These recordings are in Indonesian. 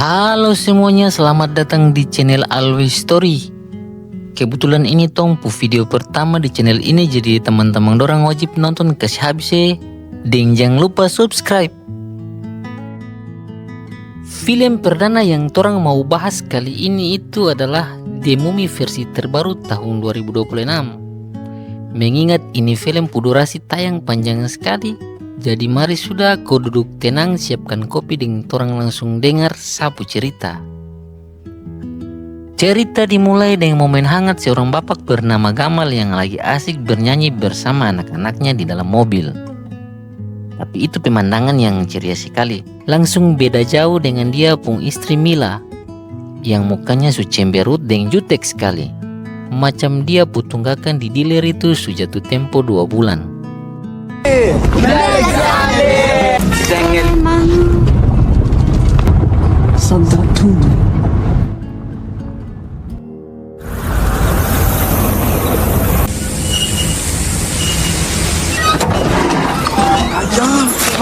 Halo semuanya, selamat datang di channel Always Story. Kebetulan ini tong video pertama di channel ini, jadi teman-teman dorang wajib nonton kasih habis ya. Dan jangan lupa subscribe. Film perdana yang torang mau bahas kali ini itu adalah The Mummy versi terbaru tahun 2026. Mengingat ini film durasi tayang panjang sekali, jadi mari sudah kau duduk tenang, siapkan kopi dan torang langsung dengar sapu cerita. Cerita dimulai dengan momen hangat seorang bapak bernama Gamal yang lagi asik bernyanyi bersama anak-anaknya di dalam mobil. Tapi itu pemandangan yang ceria sekali. Langsung beda jauh dengan dia pun istri Mila, yang mukanya cemberut dan jutek sekali. Macam dia putunggakan di dealer itu jatuh tempo 2 bulan.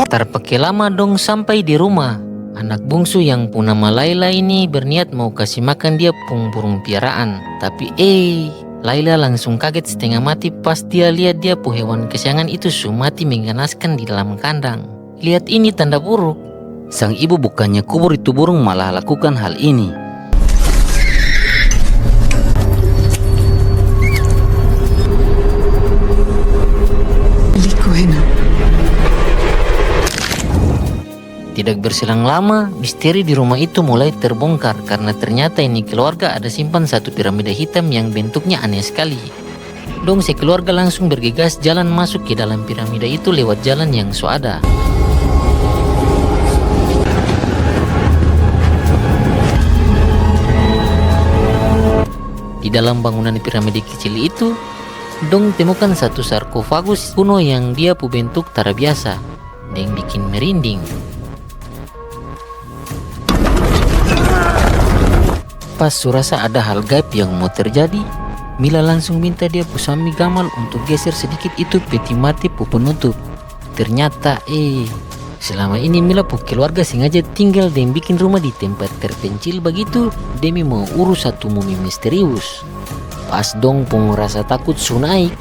Tak pakai lama dong sampai di rumah. Anak bungsu yang pun nama Laila ini berniat mau kasih makan dia burung piaraan. Tapi Laila langsung kaget setengah mati pas dia lihat dia hewan kesayangan itu mati mengganaskan di dalam kandang. Lihat ini tanda buruk. Sang ibu bukannya kubur itu burung, malah lakukan hal ini. Tidak berselang lama, misteri di rumah itu mulai terbongkar karena ternyata ini keluarga ada simpan satu piramida hitam yang bentuknya aneh sekali. Dong sekeluarga langsung bergegas jalan masuk ke dalam piramida itu lewat jalan yang ada. Di dalam bangunan piramida kecil itu, dong temukan satu sarkofagus kuno yang dia bentuk tara biasa dan bikin merinding. Pas surasa ada hal gaib yang mau terjadi, Mila langsung minta dia suami Gamal untuk geser sedikit itu peti mati penutup. Ternyata selama ini Mila keluarga sengaja tinggal dan bikin rumah di tempat terpencil begitu demi mau urus satu mumi misterius. Pas dong rasa takut naik,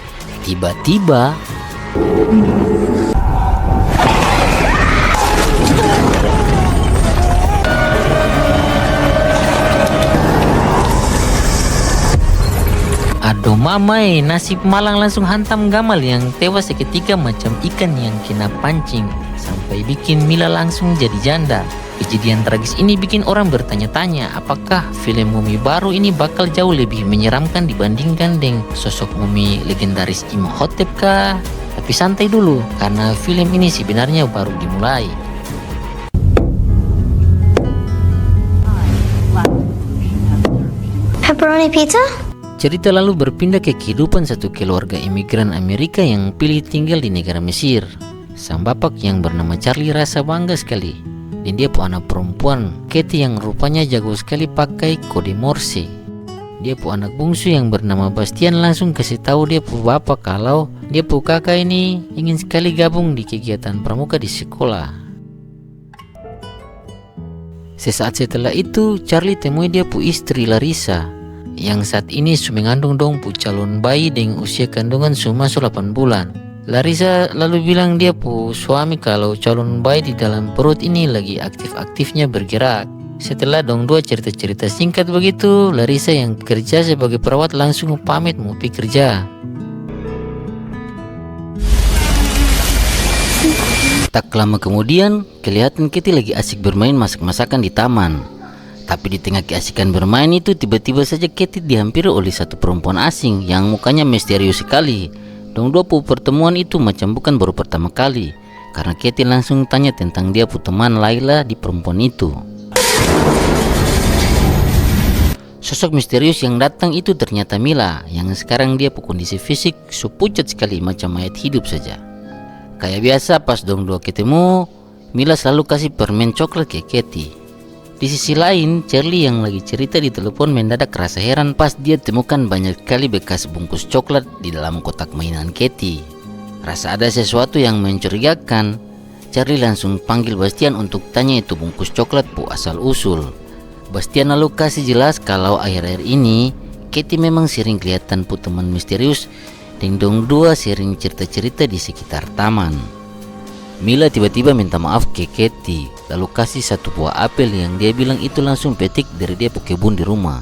tiba-tiba aduh mamai, nasib malang langsung hantam Gamal yang tewas seketika macam ikan yang kena pancing, sampai bikin Mila langsung jadi janda. Kejadian tragis ini bikin orang bertanya-tanya apakah film mumi baru ini bakal jauh lebih menyeramkan dibandingkan dengan sosok mumi legendaris Imhotep kah? Tapi santai dulu, karena film ini sebenarnya baru dimulai. Pepperoni pizza? Cerita lalu berpindah ke kehidupan satu keluarga imigran Amerika yang pilih tinggal di negara Mesir. Sang bapak yang bernama Charlie rasa bangga sekali, dan dia anak perempuan Katie yang rupanya jago sekali pakai kode Morse. Dia anak bungsu yang bernama Bastian langsung kasih tahu dia bapak kalau dia kakak ini ingin sekali gabung di kegiatan pramuka di sekolah. Sesaat setelah itu, Charlie temui dia istri Larissa, yang saat ini mengandung dong calon bayi dengan usia kandungan masuk 8 bulan. Larissa lalu bilang dia suami kalau calon bayi di dalam perut ini lagi aktif-aktifnya bergerak. Setelah dong 2 cerita-cerita singkat begitu, Larissa yang kerja sebagai perawat langsung pamit mau pergi kerja. Tak lama kemudian, kelihatan Katie lagi asik bermain masak-masakan di taman. Tapi di tengah keasikan bermain itu, tiba-tiba saja Katie dihampiri oleh satu perempuan asing yang mukanya misterius sekali. Dong 2 pertemuan itu macam bukan baru pertama kali, karena Katie langsung tanya tentang dia teman Laila di perempuan itu. Sosok misterius yang datang itu ternyata Mila, yang sekarang dia kondisi fisik pucat sekali macam mayat hidup saja. Kayak biasa pas dong 2 ketemu, Mila selalu kasih permen coklat ke Katie. Di sisi lain, Charlie yang lagi cerita di telepon mendadak rasa heran pas dia temukan banyak sekali bekas bungkus coklat di dalam kotak mainan Katie. Rasa ada sesuatu yang mencurigakan. Charlie langsung panggil Bastian untuk tanya itu bungkus coklat asal usul. Bastian lalu kasih jelas kalau akhir-akhir ini Katie memang sering kelihatan pu teman misterius dan dong dua sering cerita-cerita di sekitar taman. Mila tiba-tiba minta maaf ke Katie, lalu kasih satu buah apel yang dia bilang itu langsung petik dari dia pu kebun di rumah.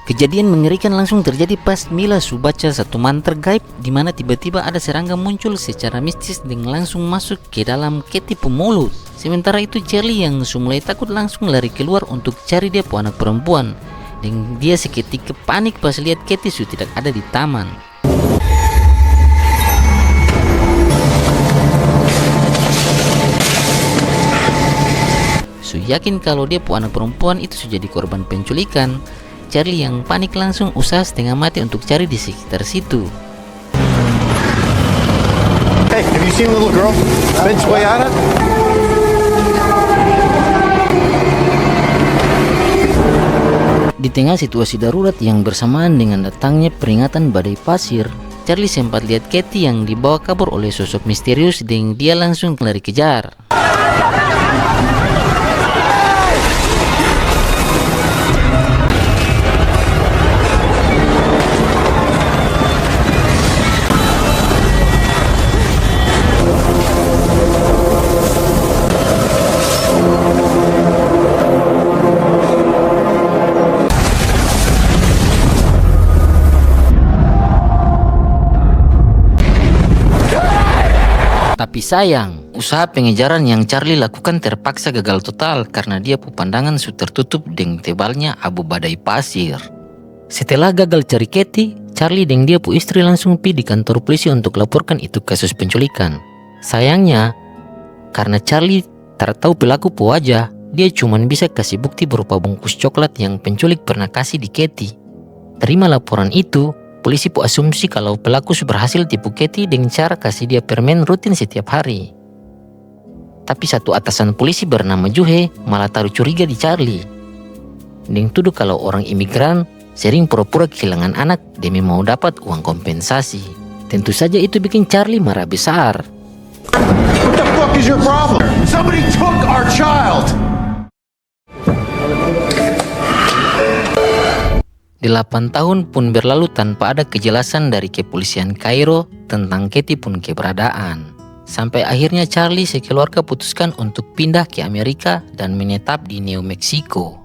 Kejadian mengerikan langsung terjadi pas Mila baca satu mantra gaib di mana tiba-tiba ada serangga muncul secara mistis dan langsung masuk ke dalam Katie pu mulut. Sementara itu Charlie yang mulai takut langsung lari keluar untuk cari dia pu anak perempuan. Dan dia seketika panik pas lihat Katie tidak ada di taman. Yakin kalau dia pu anak perempuan itu sudah jadi korban penculikan. Charlie yang panik langsung usaha setengah mati untuk cari di sekitar situ. Hey, have you seen the little girl? Benchuayada? Di tengah situasi darurat yang bersamaan dengan datangnya peringatan badai pasir, Charlie sempat lihat Katie yang dibawa kabur oleh sosok misterius dan dia langsung lari kejar. Tapi sayang, usaha pengejaran yang Charlie lakukan terpaksa gagal total karena dia pu pandangan sudah tertutup dengan tebalnya abu badai pasir. Setelah gagal cari Katie, Charlie dan dia pu istri langsung pergi di kantor polisi untuk laporkan itu kasus penculikan. Sayangnya, karena Charlie tak tahu pelaku pu wajah, dia cuma bisa kasih bukti berupa bungkus coklat yang penculik pernah kasih di Katie. Terima laporan itu, polisi pu asumsi kalau pelaku berhasil tipu Katie dengan cara kasih dia permen rutin setiap hari. Tapi satu atasan polisi bernama Juhe malah taruh curiga di Charlie. Dan tuduh kalau orang imigran sering pura-pura kehilangan anak demi mau dapat uang kompensasi. Tentu saja itu bikin Charlie marah besar. What the fuck is your problem? Somebody took our child! 8 tahun pun berlalu tanpa ada kejelasan dari kepolisian Kairo tentang Katie pun keberadaan. Sampai akhirnya Charlie sekeluarga putuskan untuk pindah ke Amerika dan menetap di New Mexico.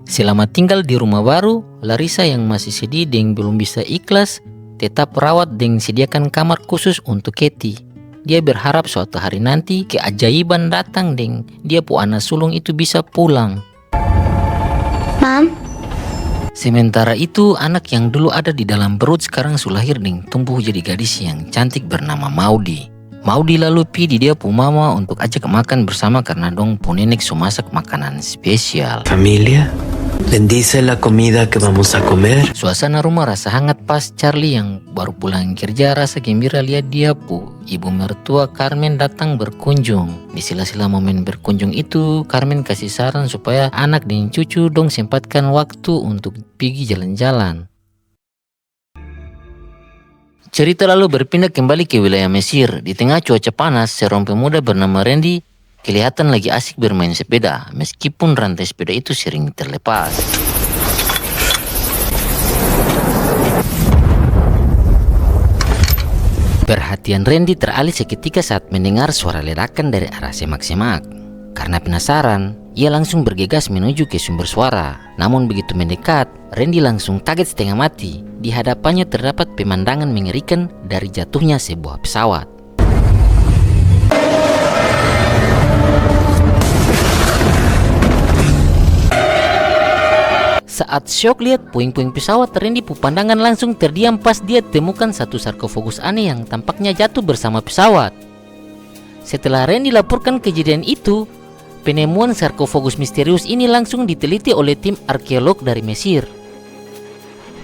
Selama tinggal di rumah baru, Larissa yang masih sedih dan belum bisa ikhlas tetap rawat dan sediakan kamar khusus untuk Katie. Dia berharap suatu hari nanti keajaiban datang dan dia pu anak sulung itu bisa pulang. Mom? Sementara itu, anak yang dulu ada di dalam perut sekarang lahir dan tumbuh jadi gadis yang cantik bernama Maudi. Maudi lalu pergi di dia pu mama untuk ajak makan bersama karena dong pu nenek masak makanan spesial. Familia, bendice la comida que vamos a comer. Suasana rumah rasa hangat pas Charlie yang baru pulang kerja rasa gembira lihat dia pu ibu mertua Carmen datang berkunjung. Di sela-sela momen berkunjung itu, Carmen kasih saran supaya anak dan cucu dong sempatkan waktu untuk pergi jalan-jalan. Cerita lalu berpindah kembali ke wilayah Mesir. Di tengah cuaca panas, seorang pemuda bernama Randy kelihatan lagi asik bermain sepeda, meskipun rantai sepeda itu sering terlepas. Perhatian Randy teralih seketika saat mendengar suara ledakan dari arah semak-semak. Karena penasaran, ia langsung bergegas menuju ke sumber suara. Namun begitu mendekat, Randy langsung kaget setengah mati. Di hadapannya terdapat pemandangan mengerikan dari jatuhnya sebuah pesawat. Saat syok lihat puing-puing pesawat, Randy pu pandangan langsung terdiam pas dia temukan satu sarkofagus aneh yang tampaknya jatuh bersama pesawat. Setelah Randy laporkan kejadian itu, penemuan sarkofagus misterius ini langsung diteliti oleh tim arkeolog dari Mesir.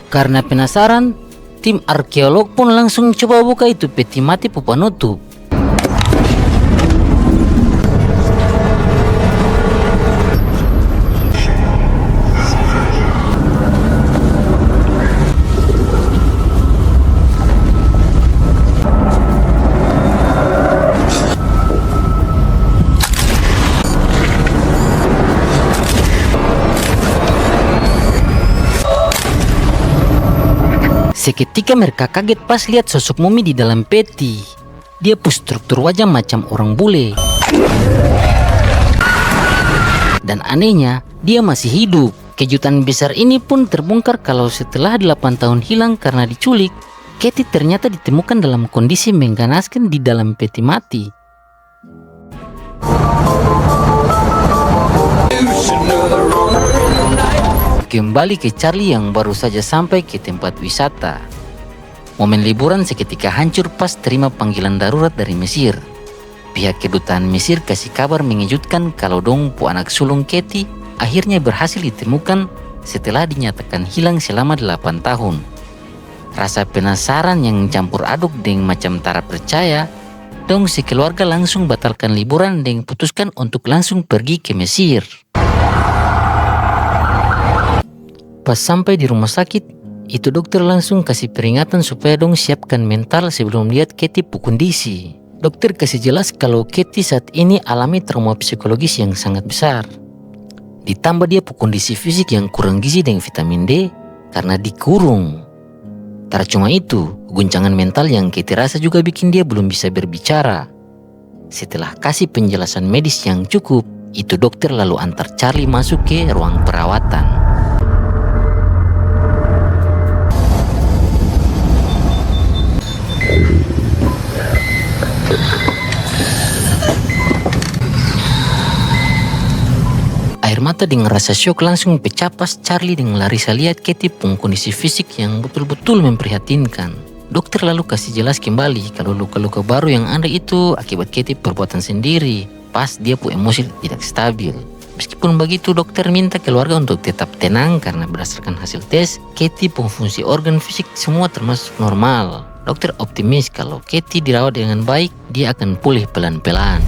Karena penasaran, tim arkeolog pun langsung coba buka itu peti mati pu penutup. Seketika mereka kaget pas lihat sosok mumi di dalam peti. Dia punya struktur wajah macam orang bule. Dan anehnya, dia masih hidup. Kejutan besar ini pun terbongkar kalau setelah 8 tahun hilang karena diculik, Katie ternyata ditemukan dalam kondisi mengganaskan di dalam peti mati. Kembali ke Charlie yang baru saja sampai ke tempat wisata. Momen liburan seketika hancur pas terima panggilan darurat dari Mesir. Pihak kedutaan Mesir kasih kabar mengejutkan kalau dong pu anak sulung Katie akhirnya berhasil ditemukan setelah dinyatakan hilang selama 8 tahun. Rasa penasaran yang campur aduk dengan macam tak percaya, dong sekeluarga langsung batalkan liburan dan putuskan untuk langsung pergi ke Mesir. Pas sampai di rumah sakit, itu dokter langsung kasih peringatan supaya dong siapkan mental sebelum lihat Katie pu kondisi. Dokter kasih jelas kalau Katie saat ini alami trauma psikologis yang sangat besar. Ditambah dia pu kondisi fisik yang kurang gizi dan vitamin D karena dikurung. Tak cuma itu, guncangan mental yang Katie rasa juga bikin dia belum bisa berbicara. Setelah kasih penjelasan medis yang cukup, itu dokter lalu antar Charlie masuk ke ruang perawatan. Air mata dengan rasa syok langsung pecah pas Charlie dengan Larissa lihat Katie pun kondisi fisik yang betul-betul memprihatinkan. Dokter lalu kasih jelas kembali kalau luka-luka baru yang ada itu akibat Katie perbuatan sendiri pas dia pu emosi tidak stabil. Meskipun begitu, dokter minta keluarga untuk tetap tenang karena berdasarkan hasil tes, Katie pun fungsi organ fisik semua termasuk normal. Dokter optimis kalau Katie dirawat dengan baik, dia akan pulih pelan-pelan.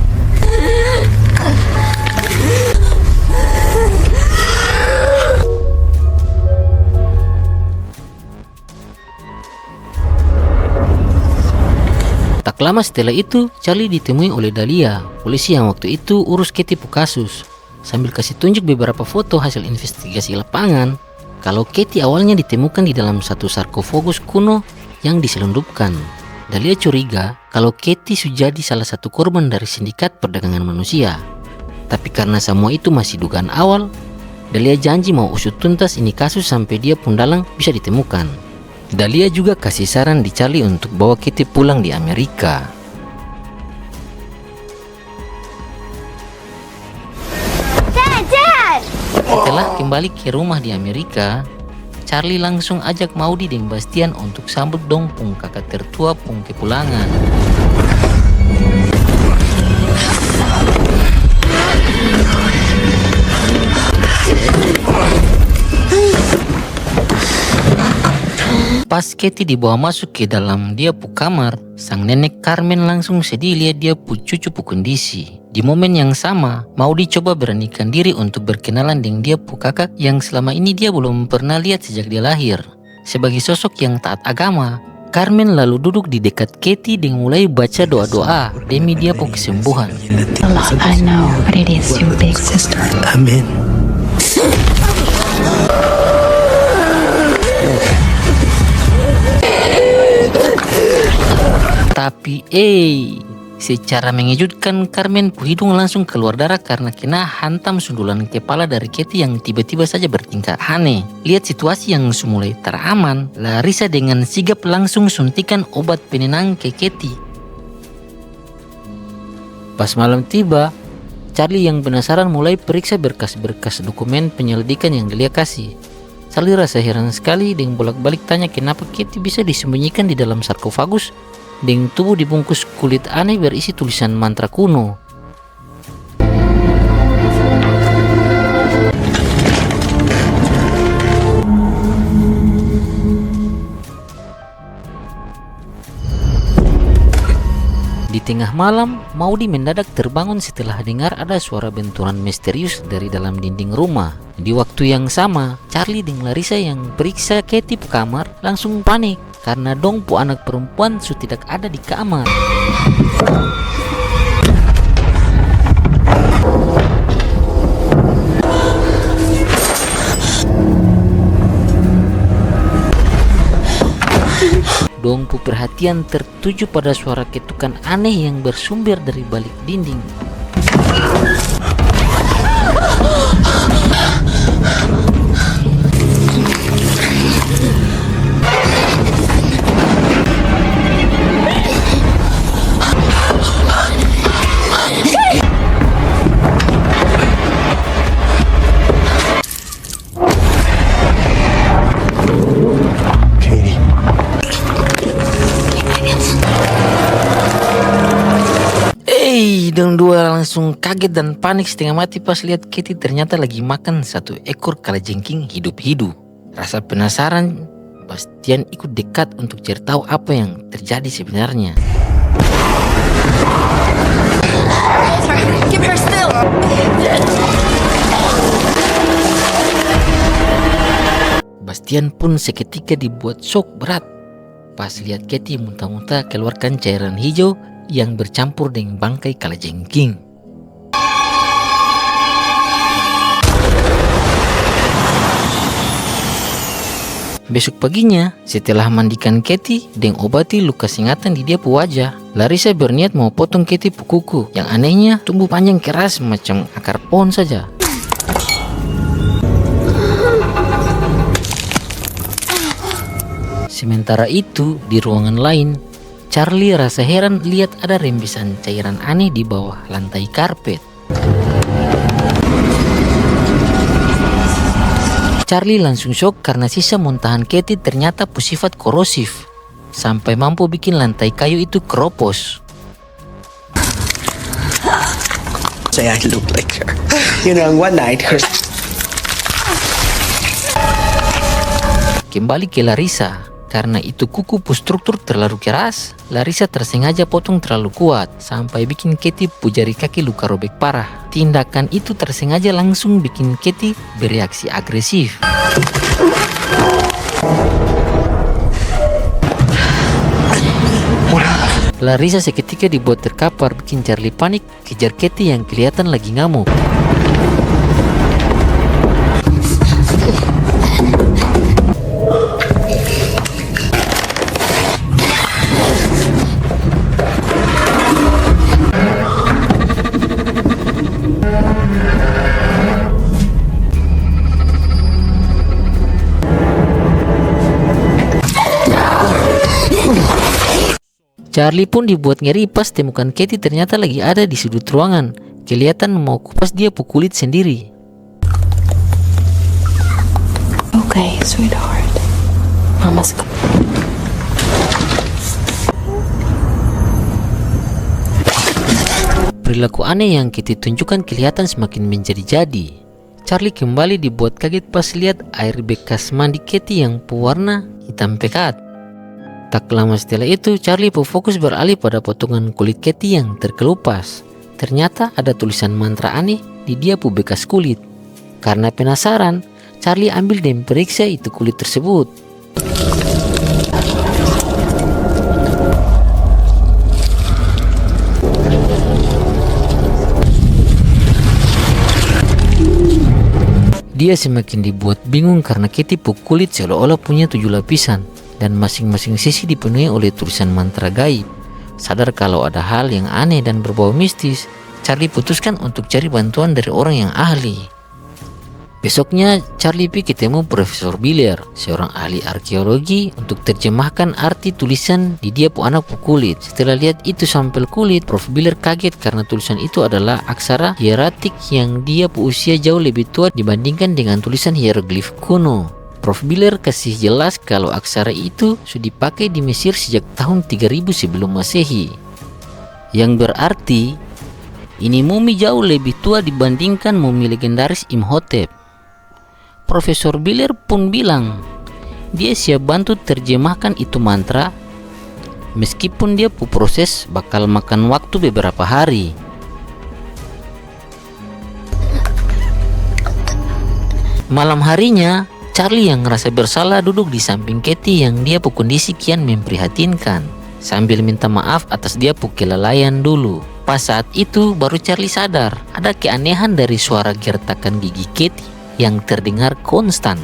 Tak lama setelah itu, Charlie ditemui oleh Dahlia, polisi yang waktu itu urus Katie pu kasus. Sambil kasih tunjuk beberapa foto hasil investigasi lapangan, kalau Katie awalnya ditemukan di dalam satu sarkofagus kuno yang diselundupkan. Dahlia curiga kalau Katie sudah jadi salah satu korban dari sindikat perdagangan manusia. Tapi karena semua itu masih dugaan awal, Dahlia janji mau usut tuntas ini kasus sampai dia pun dalang bisa ditemukan. Dahlia juga kasih saran di Charlie untuk bawa Katie pulang di Amerika. Dad! Setelah kembali ke rumah di Amerika, Charlie langsung ajak Maudi dan Bastian untuk sambut dong pung kakak tertua pung kepulangan. Pas Katie dibawa masuk ke dalam dia pu kamar, sang nenek Carmen langsung sedih lihat dia pu cucu pu kondisi. Di momen yang sama, Maudi coba beranikan diri untuk berkenalan dengan dia pu kakak yang selama ini dia belum pernah lihat sejak dia lahir. Sebagai sosok yang taat agama, Carmen lalu duduk di dekat Katie dan mulai baca doa-doa demi dia pu kesembuhan. Allah, I know, but it is your big sister. Amin. Tapi secara mengejutkan Carmen pu hidung langsung keluar darah karena kena hantam sundulan kepala dari Katie yang tiba-tiba saja bertingkah aneh. Lihat situasi yang semulai teraman, Larissa dengan sigap langsung suntikan obat penenang ke Katie. Pas malam tiba, Charlie yang penasaran mulai periksa berkas-berkas dokumen penyelidikan yang Dahlia kasih. Charlie rasa heran sekali dan bolak-balik tanya kenapa Katie bisa disembunyikan di dalam sarkofagus dengan tubuh dibungkus kulit aneh berisi tulisan mantra kuno. Di tengah malam, Maudi mendadak terbangun setelah dengar ada suara benturan misterius dari dalam dinding rumah. Di waktu yang sama, Charlie dan Larissa yang periksa Katie pu kamar langsung panik karena dong pu anak perempuan sudah tidak ada di kamar. Dong pu perhatian tertuju pada suara ketukan aneh yang bersumber dari balik dinding. Dong dua langsung kaget dan panik setengah mati pas lihat Katie ternyata lagi makan satu ekor kalajengking hidup-hidup. Rasa penasaran, Bastian ikut dekat untuk cari tahu apa yang terjadi sebenarnya. Keep her still. Bastian pun seketika dibuat shock berat pas lihat Katie muntah-muntah keluarkan cairan hijau yang bercampur dengan bangkai kalajengking. Besok paginya, setelah mandikan Katie dan obati luka singatan di dia pu wajah, Larissa berniat mau potong Katie pu kuku. Yang anehnya, tumbuh panjang keras macam akar pohon saja. Sementara itu, di ruangan lain, Charlie rasa heran lihat ada rembesan cairan aneh di bawah lantai karpet. Charlie langsung shock karena sisa muntahan Katie ternyata bersifat korosif, sampai mampu bikin lantai kayu itu keropos. Say I look like her. You know, one night her... Kembali ke Larissa. Karena itu kuku pu struktur terlalu keras, Larissa tersengaja potong terlalu kuat sampai bikin Katie pu jari kaki luka robek parah. Tindakan itu tersengaja langsung bikin Katie bereaksi agresif. Larissa seketika dibuat terkapar bikin Charlie panik kejar Katie yang kelihatan lagi ngamuk. Charlie pun dibuat ngeri pas temukan Katie ternyata lagi ada di sudut ruangan. Kelihatan mau kupas dia pu kulit sendiri. Okay, sweetheart. Mama's Perilaku aneh yang Katie tunjukkan kelihatan semakin menjadi-jadi. Charlie kembali dibuat kaget pas lihat air bekas mandi Katie yang pewarna hitam pekat. Tak lama setelah itu, Charlie fokus beralih pada potongan kulit Katie yang terkelupas. Ternyata ada tulisan mantra aneh di dia pu bekas kulit. Karena penasaran, Charlie ambil dan periksa itu kulit tersebut. Dia semakin dibuat bingung karena Katie pu kulit seolah-olah punya 7 lapisan. Dan masing-masing sisi dipenuhi oleh tulisan mantra gaib. Sadar kalau ada hal yang aneh dan berbau mistis, Charlie putuskan untuk cari bantuan dari orang yang ahli. Besoknya, Charlie pergi ketemu Profesor Biller, seorang ahli arkeologi, untuk terjemahkan arti tulisan di dia pu anak pu kulit. Setelah lihat itu sampel kulit, Prof Biller kaget karena tulisan itu adalah aksara hieratik yang dia pu usia jauh lebih tua dibandingkan dengan tulisan hieroglif kuno. Prof Biller kasih jelas kalau aksara itu sudah dipakai di Mesir sejak tahun 3000 sebelum Masehi. Yang berarti ini mumi jauh lebih tua dibandingkan mumi legendaris Imhotep. Profesor Biller pun bilang dia siap bantu terjemahkan itu mantra meskipun dia pu proses bakal makan waktu beberapa hari. Malam harinya, Charlie yang ngerasa bersalah duduk di samping Katie yang dia pu kondisi kian memprihatinkan sambil minta maaf atas dia pu kelalaian dulu. Pas saat itu baru Charlie sadar ada keanehan dari suara gertakan gigi Katie yang terdengar konstan.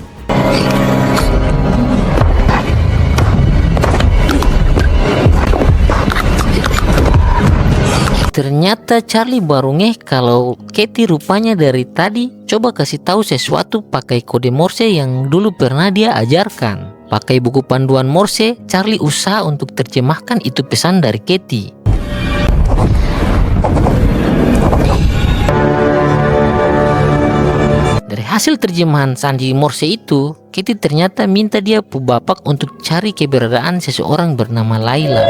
Ternyata Charlie baru ngeh kalau Katie rupanya dari tadi coba kasih tahu sesuatu pakai kode Morse yang dulu pernah dia ajarkan. Pakai buku panduan Morse, Charlie usaha untuk terjemahkan itu pesan dari Katie. Dari hasil terjemahan sandi Morse itu, Katie ternyata minta dia pu bapak untuk cari keberadaan seseorang bernama Laila.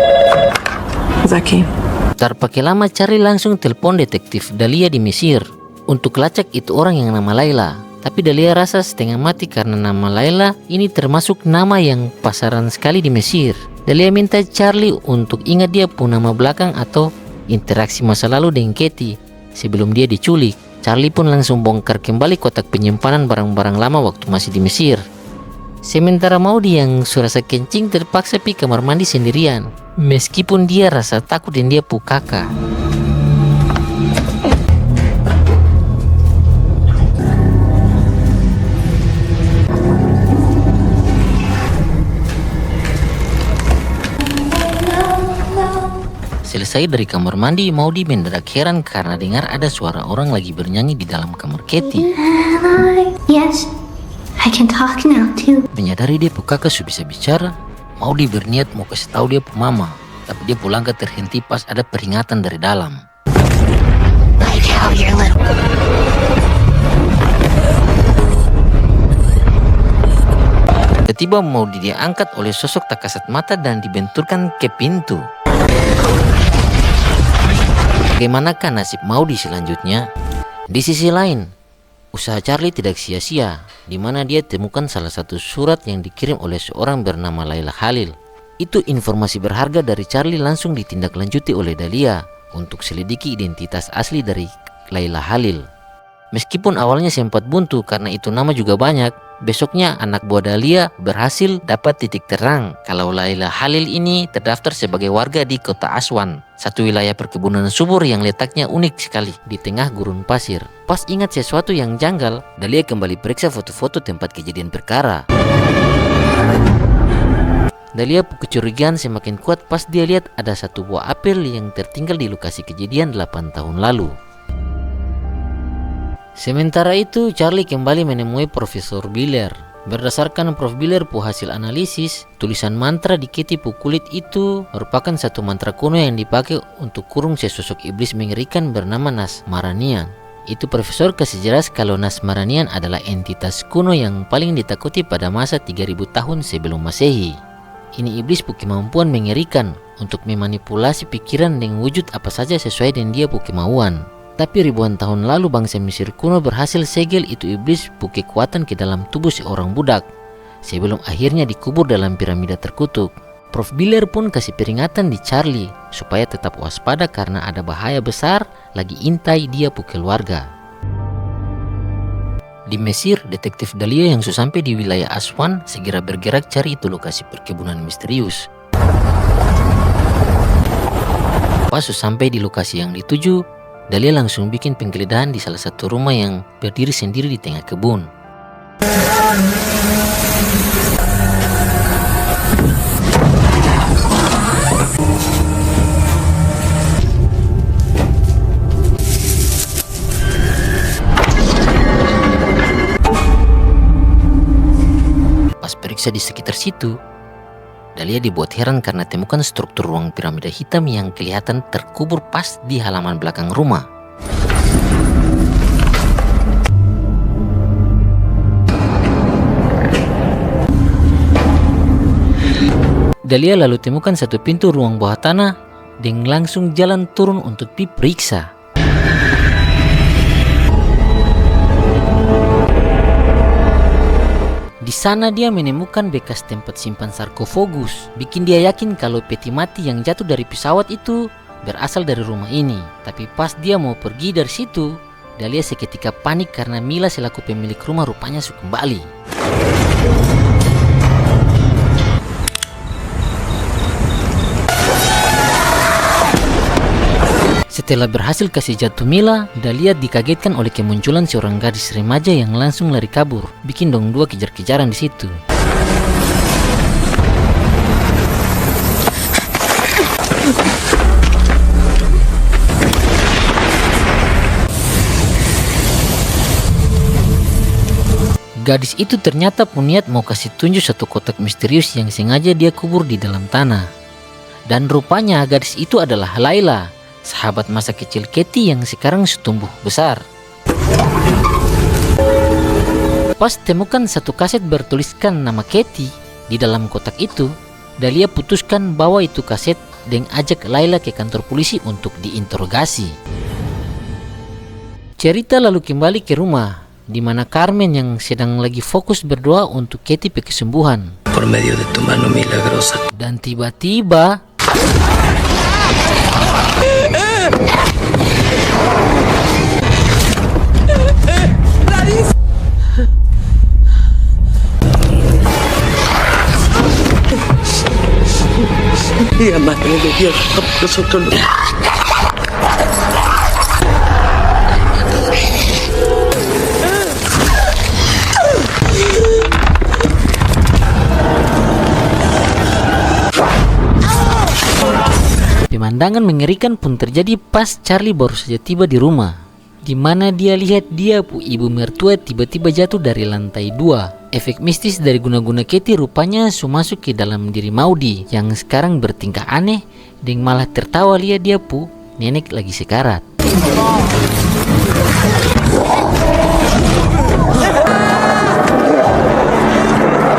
Zaki. Tak pakai lama Charlie langsung telepon detektif Dahlia di Mesir untuk lacak itu orang yang nama Laila. Tapi Dahlia rasa setengah mati karena nama Laila ini termasuk nama yang pasaran sekali di Mesir. Dahlia minta Charlie untuk ingat dia pun nama belakang atau interaksi masa lalu dengan Katie sebelum dia diculik. Charlie pun langsung bongkar kembali kotak penyimpanan barang-barang lama waktu masih di Mesir. Sementara Maudi yang surasa kencing terpaksa pergi kamar mandi sendirian, meskipun dia rasa takut dan dia pu kakak. Selesai dari kamar mandi, Maudi mendadak heran karena dengar ada suara orang lagi bernyanyi di dalam kamar Katie. Yes, I can talk now too. Menyadari dia pu kakak sudah bisa bicara, Maudi berniat mau kasih tahu dia pu mama, tapi dia pulang ke terhenti pas ada peringatan dari dalam. Like how you're little. Tiba-tiba Maudi diangkat oleh sosok tak kasat mata dan dibenturkan ke pintu. Bagaimanakah nasib Maudi selanjutnya? Di sisi lain, usaha Charlie tidak sia-sia, di mana dia temukan salah satu surat yang dikirim oleh seorang bernama Laila Khalil. Itu informasi berharga dari Charlie langsung ditindaklanjuti oleh Dahlia untuk selidiki identitas asli dari Laila Khalil. Meskipun awalnya sempat buntu karena itu nama juga banyak, besoknya anak buah Dahlia berhasil dapat titik terang kalau Laila Khalil ini terdaftar sebagai warga di kota Aswan, satu wilayah perkebunan subur yang letaknya unik sekali di tengah gurun pasir. Pas ingat sesuatu yang janggal, Dahlia kembali periksa foto-foto tempat kejadian perkara. Dahlia kecurigaan semakin kuat pas dia lihat ada satu buah apel yang tertinggal di lokasi kejadian 8 tahun lalu. Sementara itu, Charlie kembali menemui Profesor Biller. Berdasarkan Prof Biller pu hasil analisis, tulisan mantra di Katie pu kulit itu merupakan satu mantra kuno yang dipakai untuk kurung sesosok iblis mengerikan bernama Nasmaranian. Itu profesor kasih jelas kalau Nasmaranian adalah entitas kuno yang paling ditakuti pada masa 3000 tahun sebelum Masehi. Ini iblis pu kemampuan mengerikan untuk memanipulasi pikiran dengan wujud apa saja sesuai dengan dia pu kemauan. Tapi ribuan tahun lalu bangsa Mesir kuno berhasil segel itu iblis pu kekuatan ke dalam tubuh seorang budak sebelum akhirnya dikubur dalam piramida terkutuk. Prof Biller pun kasih peringatan di Charlie supaya tetap waspada karena ada bahaya besar lagi intai dia pu keluarga. Di Mesir, detektif Dahlia yang sudah sampai di wilayah Aswan segera bergerak cari itu lokasi perkebunan misterius. Pas sudah sampai di lokasi yang dituju, Dahlia langsung bikin penggeledahan di salah satu rumah yang berdiri sendiri di tengah kebun. Pas periksa di sekitar situ, Dahlia dibuat heran karena temukan struktur ruang piramida hitam yang kelihatan terkubur pas di halaman belakang rumah. Dahlia lalu temukan satu pintu ruang bawah tanah dan langsung jalan turun untuk diperiksa. Di sana dia menemukan bekas tempat simpan sarkofagus, bikin dia yakin kalau peti mati yang jatuh dari pesawat itu berasal dari rumah ini. Tapi pas dia mau pergi dari situ, Dahlia seketika panik karena Mila selaku pemilik rumah rupanya sudah kembali. Setelah berhasil kasih jatuh Mila, Dahlia dikagetkan oleh kemunculan seorang gadis remaja yang langsung lari kabur, bikin dong dua kejar-kejaran di situ. Gadis itu ternyata punya niat mau kasih tunjuk satu kotak misterius yang sengaja dia kubur di dalam tanah. Dan rupanya gadis itu adalah Layla, sahabat masa kecil Katie yang sekarang tumbuh besar. Pas temukan satu kaset bertuliskan nama Katie di dalam kotak itu, Dahlia putuskan bawa itu kaset dan ajak Layla ke kantor polisi untuk diinterogasi. Cerita lalu kembali ke rumah, di mana Carmen yang sedang lagi fokus berdoa untuk Katie kesembuhan. Por medio de tu mano milagrosa. Dan tiba-tiba Ya Madre de Dios, nosotros no. pemandangan mengerikan pun terjadi pas Charlie baru saja tiba di rumah, di mana dia lihat ibu mertua tiba-tiba jatuh dari lantai 2. Efek mistis dari guna-guna Katie rupanya masuk ke dalam diri Maudie yang sekarang bertingkah aneh dan malah tertawa lihat nenek lagi sekarat.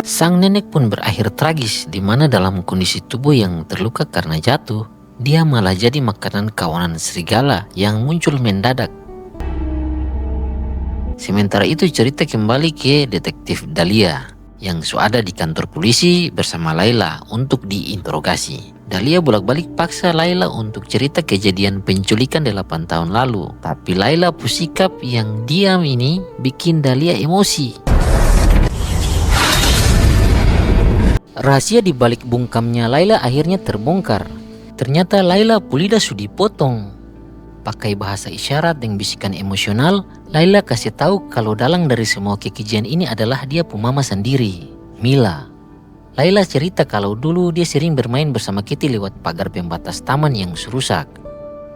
Sang nenek pun berakhir tragis, di mana dalam kondisi tubuh yang terluka karena jatuh, dia malah jadi makanan kawanan serigala yang muncul mendadak. Sementara itu cerita kembali ke detektif Dahlia yang ada di kantor polisi bersama Layla untuk diinterogasi. Dahlia bolak-balik paksa Layla untuk cerita kejadian penculikan 8 tahun lalu, tapi Layla sikap yang diam ini bikin Dahlia emosi. Rahasia di balik bungkamnya Layla akhirnya terbongkar. Ternyata Layla lidah sudah dipotong. Pakai bahasa isyarat dan bisikan emosional, Layla kasih tahu kalau dalang dari semua kekejian ini adalah dia mama sendiri, Mila. Layla cerita kalau dulu dia sering bermain bersama Katie lewat pagar pembatas taman yang rusak.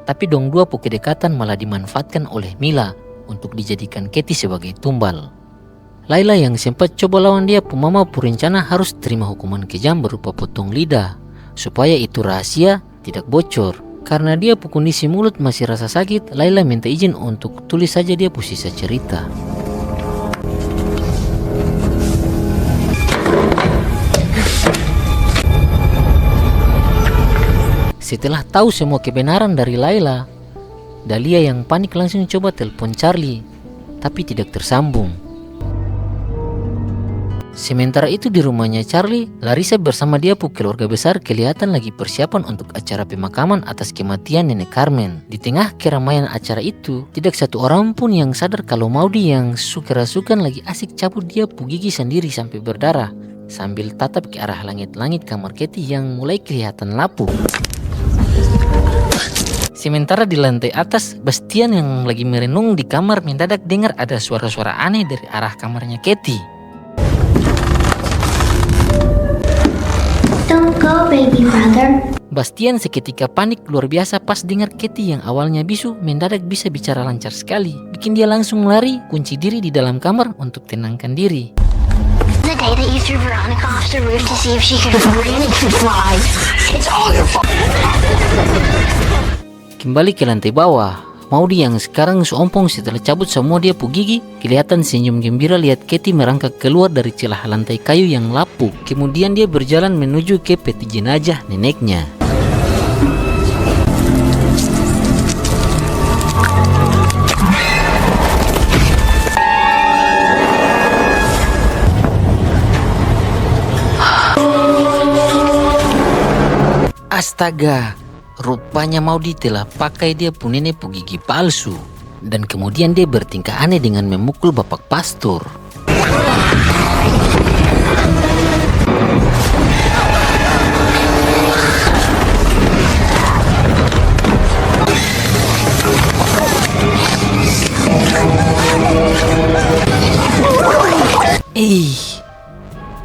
Tapi dong dua kedekatan malah dimanfaatkan oleh Mila untuk dijadikan Katie sebagai tumbal. Layla yang sempat coba lawan dia mama berencana harus terima hukuman kejam berupa potong lidah, supaya itu rahasia tidak bocor. Karena dia kondisi mulut masih rasa sakit, Layla minta izin untuk tulis saja dia sisa cerita. Setelah tahu semua kebenaran dari Layla, Dahlia yang panik langsung coba telepon Charlie, tapi tidak tersambung. Sementara itu di rumahnya Charlie, Larissa bersama dia keluarga besar kelihatan lagi persiapan untuk acara pemakaman atas kematian nenek Carmen. Di tengah keramaian acara itu, tidak satu orang pun yang sadar kalau Maudie yang suka-rasukan lagi asik cabut dia gigi sendiri sampai berdarah, sambil tatap ke arah langit-langit kamar Katie yang mulai kelihatan lapuk. Sementara di lantai atas, Bastian yang lagi merenung di kamar mendadak dengar ada suara-suara aneh dari arah kamarnya Katie. Don't go, baby brother. Bastian seketika panik luar biasa pas dengar Katie yang awalnya bisu mendadak bisa bicara lancar sekali. Bikin dia langsung lari, kunci diri di dalam kamar untuk tenangkan diri. The day that you threw Veronica off the roof to see if she could fly. It's all your fault. Kembali ke lantai bawah, Maudie yang sekarang seompong setelah cabut semua dia gigi, kelihatan senyum gembira lihat Katie merangkak keluar dari celah lantai kayu yang lapuk. Kemudian dia berjalan menuju ke peti jenazah neneknya. Astaga, rupanya Maudie telah pakai dia nenek gigi palsu. Dan kemudian dia bertingkah aneh dengan memukul bapak pastor.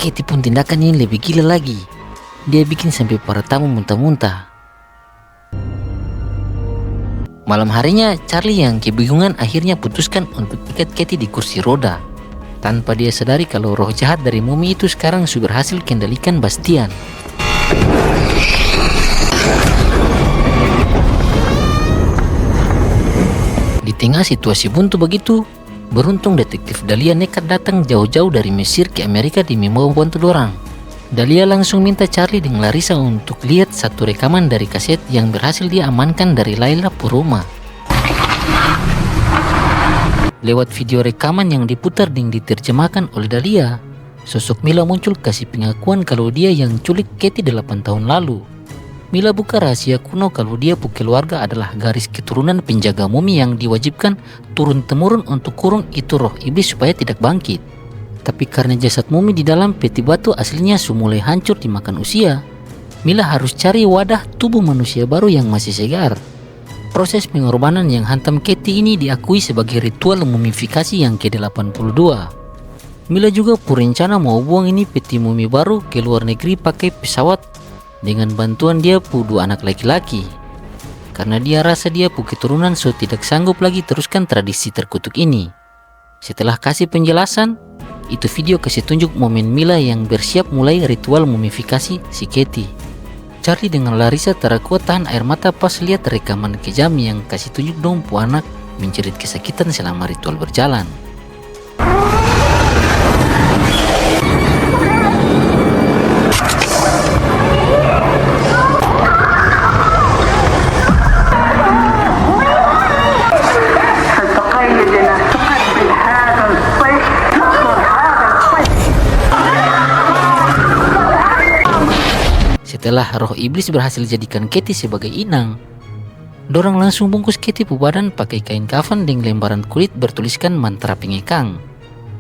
Katie pun tindakan ini lebih gila lagi. Dia bikin sampai para tamu muntah-muntah. Malam harinya, Charlie yang kebingungan akhirnya putuskan untuk ikat Katie di kursi roda. tanpa dia sadari kalau roh jahat dari mumi itu sekarang sudah berhasil kendalikan Bastian. Di tengah situasi buntu begitu, beruntung detektif Dahlia nekat datang jauh-jauh dari Mesir ke Amerika demi mau bantu dorang. Dahlia langsung minta Charlie dan Larissa untuk lihat satu rekaman dari kaset yang berhasil dia amankan dari Layla Puroma. Lewat video rekaman yang diputar dan diterjemahkan oleh Dahlia, sosok Mila muncul kasih pengakuan kalau dia yang culik Katie 8 tahun lalu. Mila buka rahasia kuno kalau dia pu keluarga adalah garis keturunan penjaga mumi yang diwajibkan turun-temurun untuk kurung itu roh iblis supaya tidak bangkit. Tapi karena jasad mumi di dalam peti batu aslinya mulai hancur dimakan usia, Mila harus cari wadah tubuh manusia baru yang masih segar. Proses pengorbanan yang hantam Katie ini diakui sebagai ritual mumifikasi yang ke-82. Mila juga berencana mau buang ini peti mumi baru ke luar negeri pakai pesawat dengan bantuan dia pu 2 anak laki-laki. Karena dia rasa dia pu keturunan tidak sanggup lagi teruskan tradisi terkutuk ini. Setelah kasih penjelasan, itu video kasih tunjuk momen Mila yang bersiap mulai ritual mumifikasi si Katie. Charlie dengan Larissa terakuat tahan air mata pas lihat rekaman kejam yang kasih tunjuk dong pu anak menjerit kesakitan selama ritual berjalan. Setelah roh iblis berhasil jadikan Katie sebagai inang, dorang langsung bungkus Katie pu badan pakai kain kafan dengan lembaran kulit bertuliskan mantra pengekang.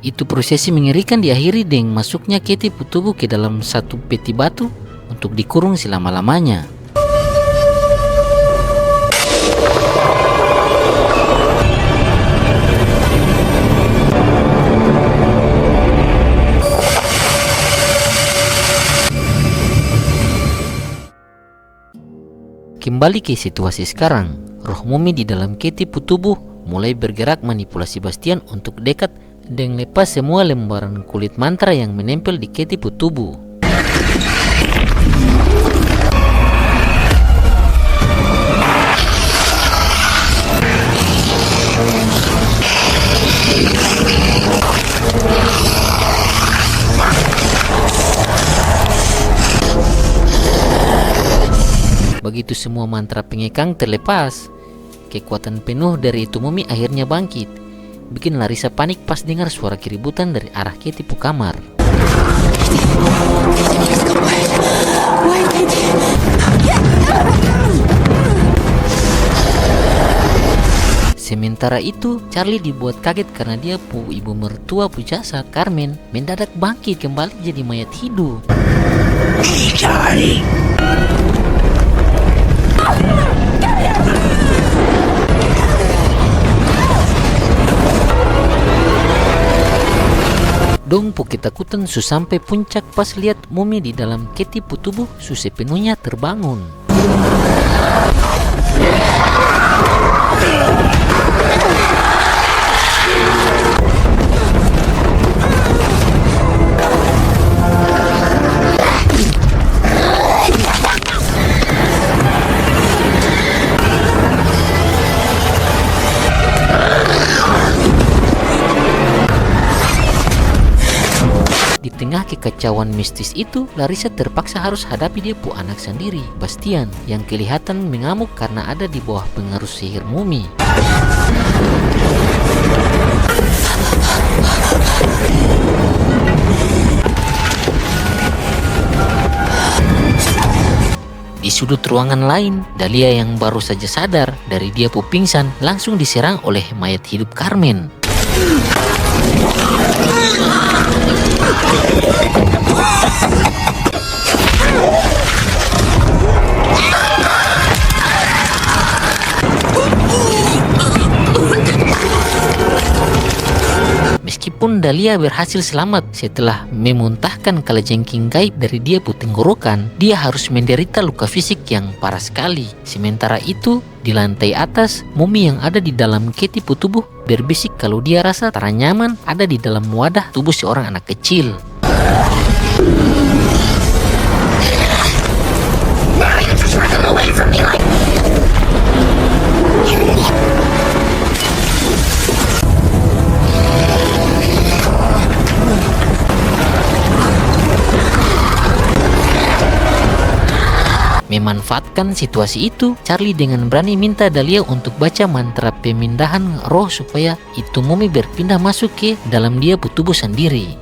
Itu prosesi mengerikan diakhiri dengan masuknya Katie pu tubuh ke dalam satu peti batu untuk dikurung selama-lamanya. Kembali ke situasi sekarang, roh mumi di dalam Katie pu tubuh mulai bergerak manipulasi Bastian untuk dekat dan lepas semua lembaran kulit mantra yang menempel di Katie pu tubuh. Begitu semua mantra pengekang terlepas, kekuatan penuh dari itu mumi akhirnya bangkit, bikin Larissa panik pas dengar suara keributan dari arah Katie pu kamar. Sementara itu, Charlie dibuat kaget karena dia pu ibu mertua pu jasad, Carmen, mendadak bangkit kembali jadi mayat hidup. Charlie. Dong pu ketakutan sampai puncak pas lihat mumi di dalam Katie pu tubuh sepenuhnya terbangun. Di tengah kekacauan mistis itu, Larissa terpaksa harus hadapi dia pu anak sendiri, Bastian, yang kelihatan mengamuk karena ada di bawah pengaruh sihir mumi. Di sudut ruangan lain, Dahlia yang baru saja sadar dari dia pu pingsan langsung diserang oleh mayat hidup Carmen. Meskipun Dahlia berhasil selamat setelah memuntahkan kalajengking gaib dari dia pu tenggorokan, dia harus menderita luka fisik yang parah sekali. Sementara itu, di lantai atas, mumi yang ada di dalam Katie pu tubuh berbisik kalau dia rasa tak nyaman ada di dalam wadah tubuh seorang anak kecil. Memanfaatkan situasi itu, Charlie dengan berani minta Dahlia untuk baca mantra pemindahan roh supaya itu mumi berpindah masuk ke dalam dia tubuh sendiri.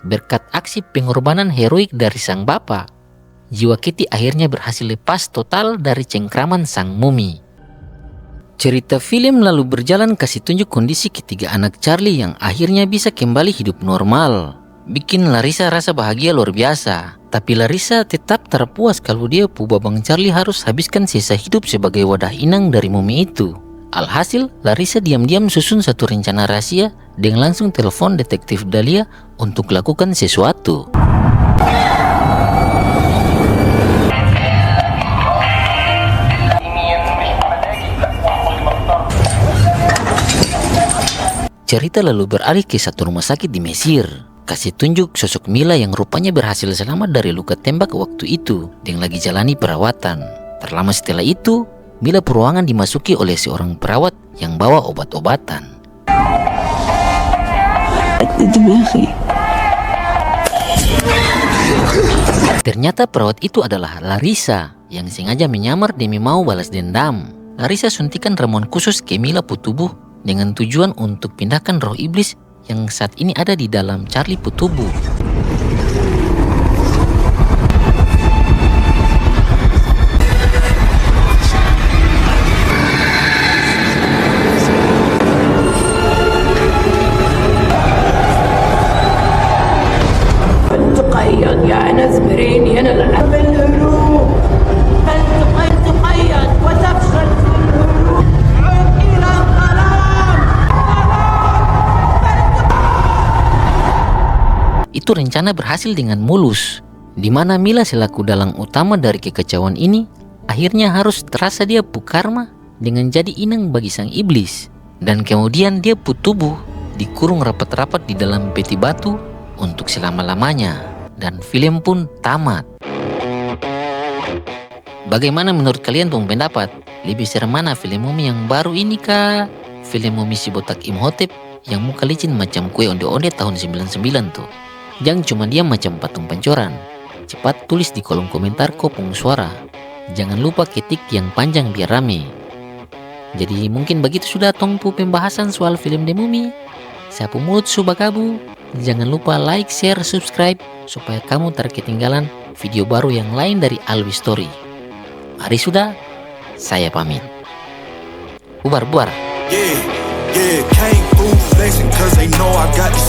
Berkat aksi pengorbanan heroik dari sang bapak, jiwa Kitty akhirnya berhasil lepas total dari cengkraman sang mumi. Cerita film lalu berjalan kasih tunjuk kondisi ketiga anak Charlie yang akhirnya bisa kembali hidup normal. Bikin Larissa rasa bahagia luar biasa. Tapi Larissa tetap terpuas kalau dia babang Charlie harus habiskan sisa hidup sebagai wadah inang dari mumi itu. Alhasil, Larissa diam-diam susun satu rencana rahasia dengan langsung telepon detektif Dahlia untuk lakukan sesuatu. Cerita lalu beralih ke satu rumah sakit di Mesir. Kasih tunjuk sosok Mila yang rupanya berhasil selamat dari luka tembak waktu itu dan lagi jalani perawatan. Terlama setelah itu, Mila peruangan dimasuki oleh seorang perawat yang bawa obat-obatan. Ternyata perawat itu adalah Larissa yang sengaja menyamar demi mau balas dendam. Larissa suntikan ramuan khusus ke Mila tubuh dengan tujuan untuk pindahkan roh iblis yang saat ini ada di dalam Charlie tubuh. Itu rencana berhasil dengan mulus, di mana Mila selaku dalang utama dari kekacauan ini akhirnya harus terasa dia karma dengan jadi inang bagi sang iblis, dan kemudian dia tubuh dikurung rapat-rapat di dalam peti batu untuk selama-lamanya, dan film pun tamat. Bagaimana menurut kalian pendapat? Lebih serem mana film mumi yang baru ini kah? Film mumi si botak Imhotep yang muka licin macam kue onde-onde tahun 99 tuh. Jangan cuma diam macam patung pancoran. Cepat tulis di kolom komentar kopung suara. Jangan lupa ketik yang panjang biar rame. Jadi mungkin begitu sudah tongpu pembahasan soal film The Mummy. Sapu mulut subakabu. Jangan lupa like, share, subscribe supaya kamu tak ketinggalan video baru yang lain dari Alwi Story. Mari sudah, saya pamit. Bubar. Yeah, can't fool flexing cause they know I got the